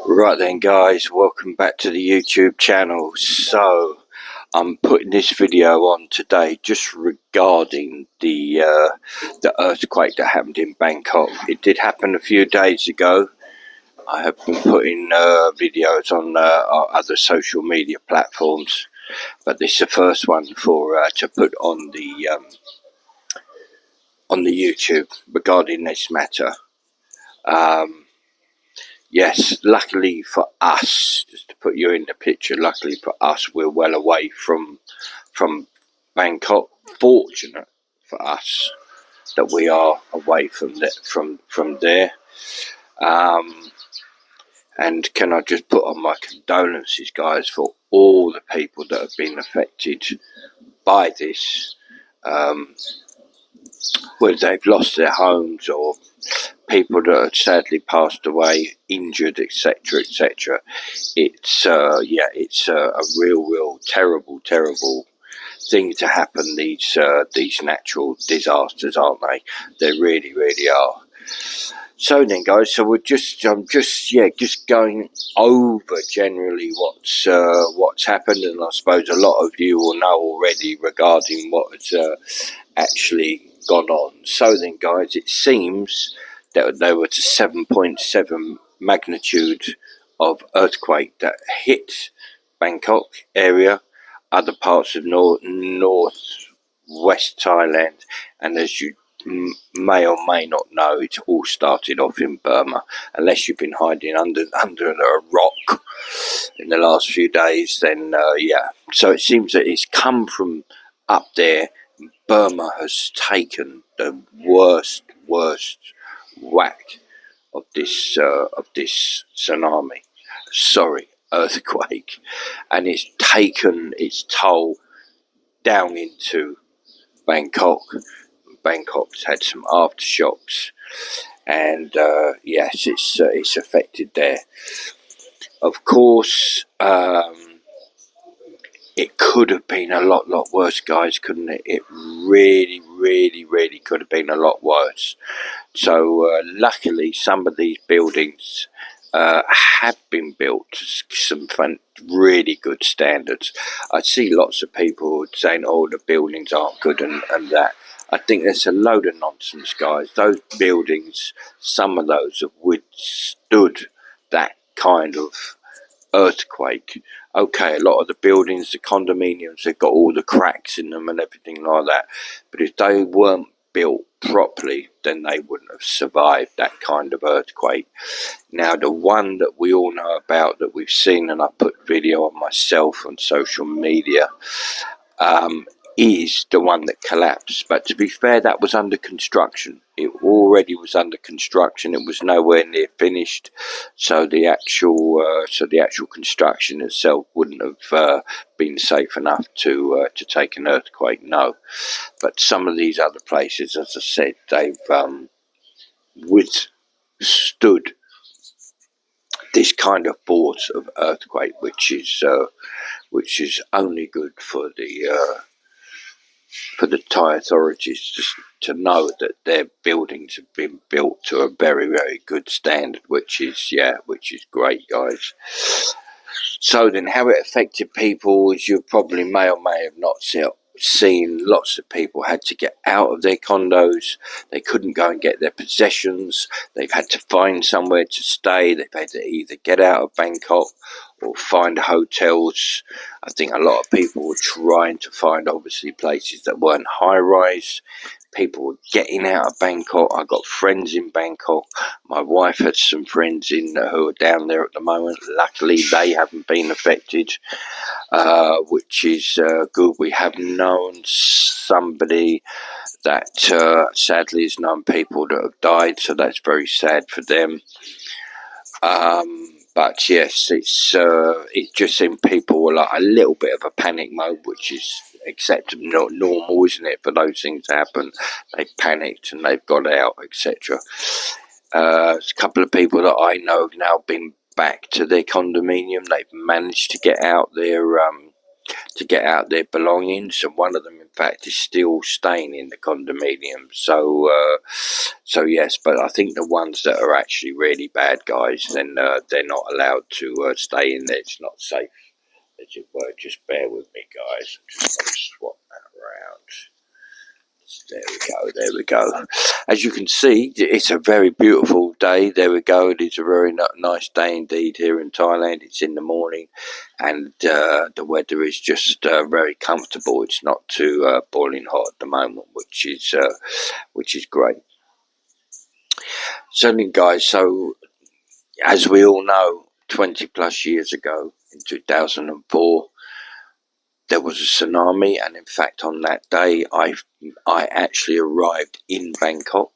Right then guys, welcome back to the YouTube channel. So I'm putting this video on today just regarding the earthquake that happened in Bangkok. It did happen a few days ago. I have been putting videos on other social media platforms, but this is the first one for to put on the YouTube regarding this matter. Yes, luckily for us, just to put you in the picture, luckily for us, we're well away from Bangkok. Fortunate for us that we are away from there. And can I just put on my condolences, guys, for all the people that have been affected by this, whether they've lost their homes or people that have sadly passed away, injured, etc., etc. It's it's a real terrible thing to happen. These natural disasters, aren't they? They really are. So then, guys, so I'm just going over generally what's happened, and I suppose a lot of you will know already regarding what has actually gone on. So then, guys, it seems that there was a 7.7 magnitude of earthquake that hit Bangkok area, other parts of northwest Thailand, and as you may or may not know, it all started off in Burma. Unless you've been hiding under a rock in the last few days, then so it seems that it's come from up there. Burma has taken the worst whack of this earthquake, and it's taken its toll down into Bangkok. Bangkok's had some aftershocks, and yes, it's affected there. Of course, it could have been a lot worse, guys, couldn't it? It really could have been a lot worse. So luckily, some of these buildings have been built to some really good standards. I see lots of people saying, "Oh, the buildings aren't good," and that. I think that's a load of nonsense, guys. Those buildings, some of those have withstood that kind of earthquake. Okay, a lot of the buildings, the condominiums, they've got all the cracks in them and everything like that. But if they weren't built properly, then they wouldn't have survived that kind of earthquake. Now, the one that we all know about, that we've seen, and I put video on myself on social media, is the one that collapsed. But to be fair, that was under construction. It already was under construction. It was nowhere near finished, so the actual construction itself wouldn't have been safe enough to take an earthquake. No, but some of these other places, as I said, they've withstood this kind of force of earthquake, which is only good for the Thai authorities to know that their buildings have been built to a very good standard, which is great, guys. So then, how it affected people, as you probably may or may have not seen, lots of people had to get out of their condos. They couldn't go and get their possessions. They've had to find somewhere to stay. They've had to either get out of Bangkok or find hotels. I think a lot of people were trying to find, obviously, places that weren't high-rise. People were getting out of Bangkok. I got friends in Bangkok. My wife has some friends who are down there at the moment. Luckily, they haven't been affected, which is good. We have known somebody that sadly has known people that have died, so that's very sad for them. But yes, it just seemed people were like a little bit of a panic mode, which is acceptable, not normal, isn't it? For those things to happen, they panicked and they've got out, etc. There's a couple of people that I know have now been back to their condominium. They've managed to get out to get out their belongings, and one of them, in fact, is still staying in the condominium. So, yes, but I think the ones that are actually really bad guys, then they're not allowed to stay in there. It's not safe, as it were. Just bear with me, guys. I'm just going to swap that around. There we go. As you can see, it's a very beautiful day. There we go. It is a very nice day indeed here in Thailand. It's in the morning, and the weather is just very comfortable. It's not too boiling hot at the moment, which is great. Certainly, guys. So, as we all know, 20 plus years ago, in 2004, there was a tsunami, and in fact, on that day, I actually arrived in Bangkok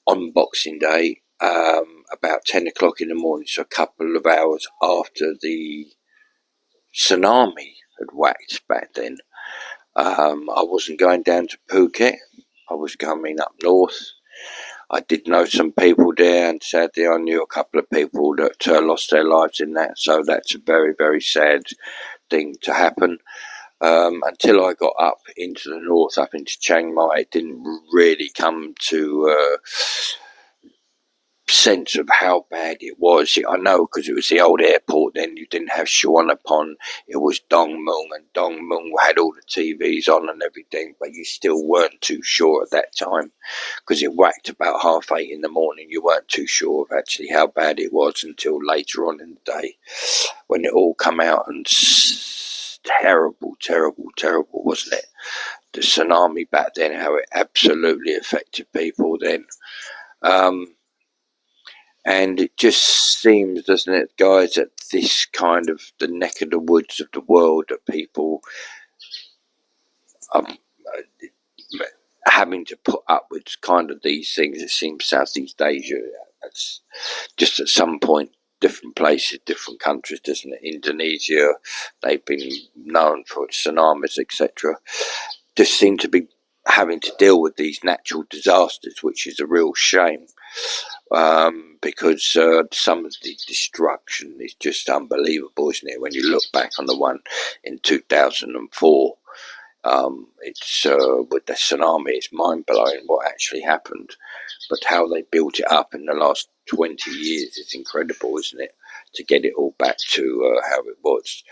on Boxing Day, about 10 o'clock in the morning, so a couple of hours after the tsunami had whacked back then. I wasn't going down to Phuket. I was coming up north. I did know some people there, and sadly I knew a couple of people that lost their lives in that, so that's a very, very sad thing to happen. Until I got up into the north, up into Chiang Mai, it didn't really come to sense of how bad it was. I know, because it was the old airport then. You didn't have Suvarnabhumi, it was Dong Mung, and Dong Mung had all the TVs on and everything, but you still weren't too sure at that time, because it whacked about 8:30 in the morning. You weren't too sure of actually how bad it was until later on in the day, when it all come out, and terrible, wasn't it? The tsunami back then, how it absolutely affected people then. And it just seems, doesn't it, guys, that this kind of the neck of the woods of the world, that people are having to put up with kind of these things. It seems Southeast Asia, it's just at some point, different places, different countries, doesn't it? Indonesia, they've been known for tsunamis, etc. Just seem to be having to deal with these natural disasters, which is a real shame. Because some of the destruction is just unbelievable, isn't it? When you look back on the one in 2004, it's with the tsunami, it's mind-blowing what actually happened. But how they built it up in the last 20 years is incredible, isn't it? To get it all back to how it was.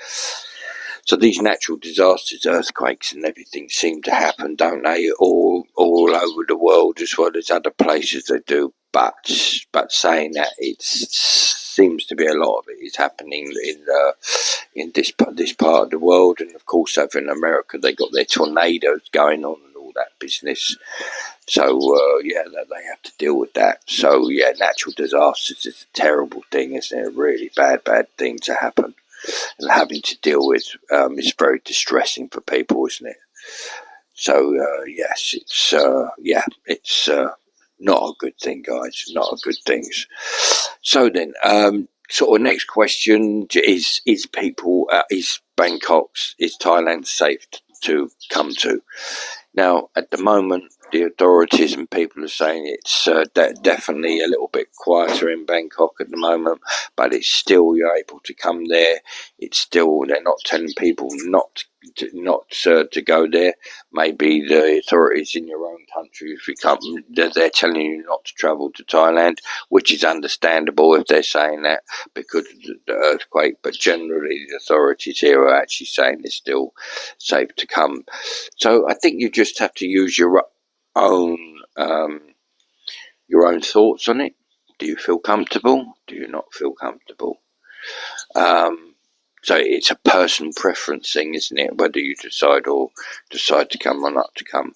So these natural disasters, earthquakes and everything, seem to happen, don't they, all over the world, as well as other places they do. But saying that, it seems to be a lot of it is happening in this part of the world, and of course over in America they got their tornadoes going on and all that business. So yeah, they have to deal with that. So yeah, natural disasters is a terrible thing, isn't it? A really bad thing to happen, and having to deal with. It's very distressing for people, isn't it? So yes, it's not a good thing, guys. Not a good thing. So then, sort of next question is people, is Thailand safe to come to? Now, at the moment, the authorities and people are saying it's definitely a little bit quieter in Bangkok at the moment, but it's still, you're able to come there. It's still, they're not telling people not to go there. Maybe the authorities in your own country, if you come, they're telling you not to travel to Thailand, which is understandable if they're saying that because of the earthquake. But generally, the authorities here are actually saying it's still safe to come. So I think you just have to use your own thoughts on it. Do you feel comfortable? Do you not feel comfortable? So it's a personal preference thing, isn't it? Whether you decide to come or not to come.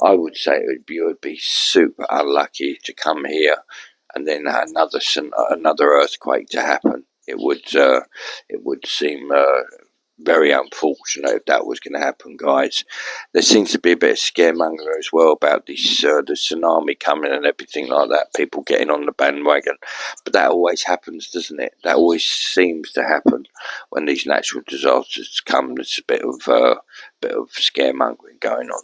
I would say you would be super unlucky to come here and then another earthquake to happen. It would seem very unfortunate if that was going to happen, guys. There seems to be a bit of scaremonger as well about this the tsunami coming and everything like that. People getting on the bandwagon, but that always happens, doesn't it? That always seems to happen when these natural disasters come. There's a bit of scaremongering going on.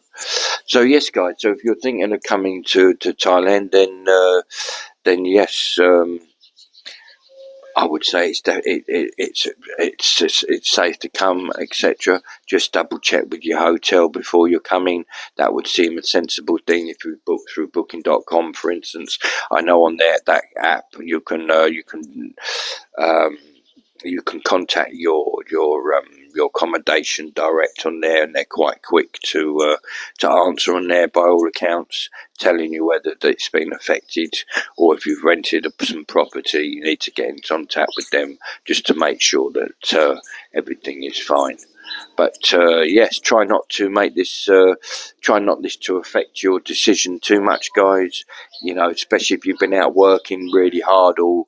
So yes, guys. So if you're thinking of coming to Thailand, then yes. I would say it's safe to come, etc. Just double check with your hotel before you're coming. That would seem a sensible thing if you book through Booking.com, for instance. I know on that app you can contact your accommodation direct on there, and they're quite quick to answer on there by all accounts, telling you whether it's been affected, or if you've rented some property, you need to get in contact with them just to make sure that everything is fine. But yes, try not to affect your decision too much, guys. You know, especially if you've been out working really hard all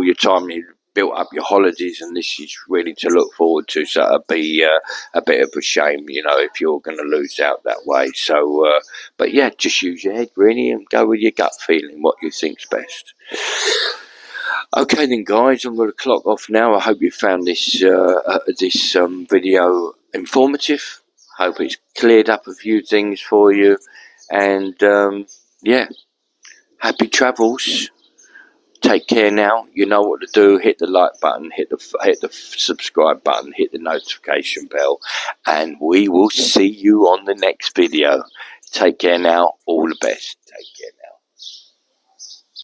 your time. You built up your holidays, and this is really to look forward to. So it'd be a bit of a shame, you know, if you're going to lose out that way. So, but yeah, just use your head really and go with your gut feeling, what you think's best. Okay then, guys, I'm going to clock off now. I hope you found this video informative. Hope it's cleared up a few things for you, and yeah, happy travels. Take care now. You know what to do. Hit the like button, hit the subscribe button, hit the notification bell, and we will see you on the next video. Take care now. All the best. Take care now.